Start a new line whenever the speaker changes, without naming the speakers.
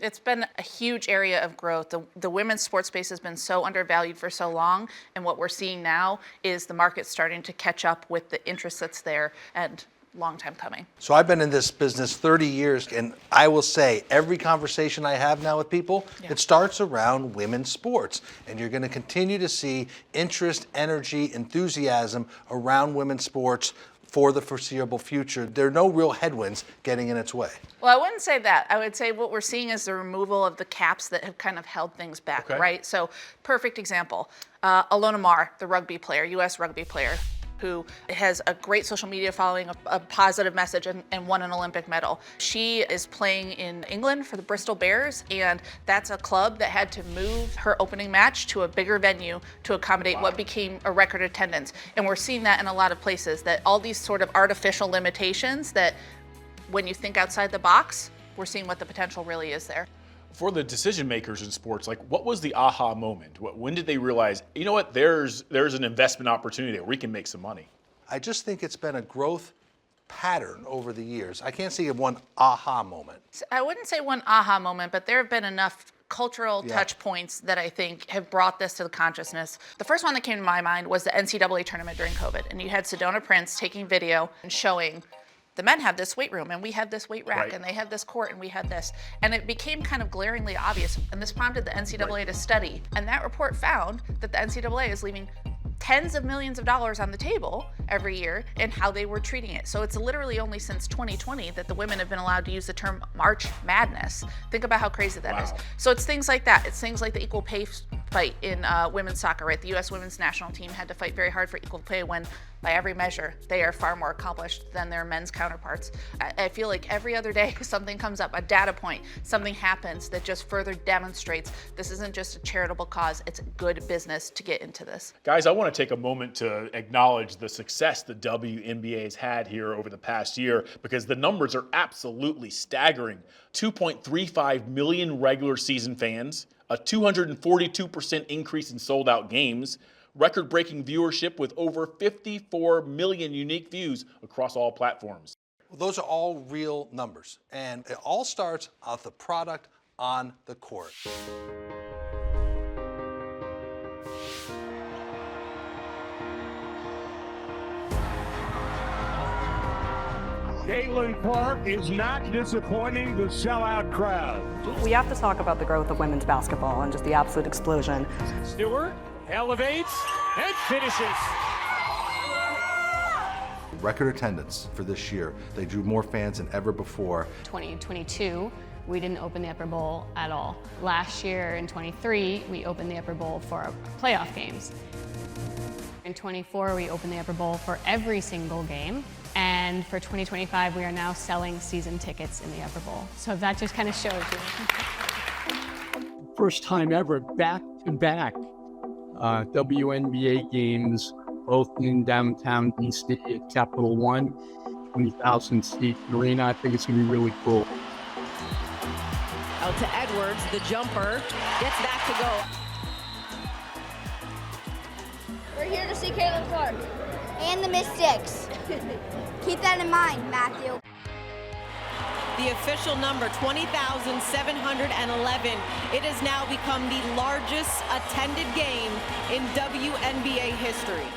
It's been a huge area of growth. The women's sports space has been so undervalued for so long, and what we're seeing now is the market starting to catch up with the interest that's there, and long time coming.
So I've been in this business 30 years, and I will say every conversation I have now with people, it starts around women's sports. And you're going to continue to see interest, energy, enthusiasm around women's sports for the foreseeable future. There are no real headwinds getting in its way.
Well, I wouldn't say that. I would say what we're seeing is the removal of the caps that have kind of held things back, right? So, perfect example, Alona Mar, the rugby player, U.S. rugby player, who has a great social media following, a positive message, and won an Olympic medal. She is playing in England for the Bristol Bears, and that's a club that had to move her opening match to a bigger venue to accommodate what became a record attendance. And we're seeing that in a lot of places, that all these sort of artificial limitations that when you think outside the box, we're seeing what the potential really is there.
For the decision makers in sports, like what was the aha moment? When did they realize, you know what, there's an investment opportunity there, we can make some money?
I just think it's been a growth pattern over the years. I can't see of one aha moment.
I wouldn't say one aha moment, but there have been enough cultural touch points that I think have brought this to the consciousness. The first one that came to my mind was the NCAA tournament during COVID, and you had Sedona Prince taking video and showing the men have this weight room and we have this weight rack and they have this court and we have this. And it became kind of glaringly obvious. And this prompted the NCAA to study. And that report found that the NCAA is leaving tens of millions of dollars on the table every year in how they were treating it. So it's literally only since 2020 that the women have been allowed to use the term March Madness. Think about how crazy that is. So it's things like that. It's things like the equal pay fight in women's soccer, right? The U.S. women's national team had to fight very hard for equal pay when, by every measure, they are far more accomplished than their men's counterparts. I feel like every other day something comes up, a data point, something happens that just further demonstrates this isn't just a charitable cause, it's good business to get into this.
Guys, I want to take a moment to acknowledge the success the WNBA has had here over the past year, because the numbers are absolutely staggering. 2.35 million regular season fans, a 242% increase in sold out games, record-breaking viewership with over 54 million unique views across all platforms.
Well, those are all real numbers, and it all starts with the product on the court.
Caitlin Clark is not disappointing the sellout crowd.
We have to talk about the growth of women's basketball and just the absolute explosion.
Stewart elevates and finishes.
Record attendance for this year. They drew more fans than ever before.
2022, we didn't open the Upper Bowl at all. Last year in 23, we opened the Upper Bowl for our playoff games. In 24, we opened the Upper Bowl for every single game. And for 2025, we are now selling season tickets in the Upper Bowl. So that just kind of shows you.
First time ever back-to-back WNBA games, both in downtown D.C. at Capital One, 20,000 seat arena. I think it's going to be really cool.
Out to Edwards, the jumper, gets that to go.
We're here to see Caitlin Clark. And the Mystics. Keep that in mind, Matthew.
The official number, 20,711. It has now become the largest attended game in WNBA history.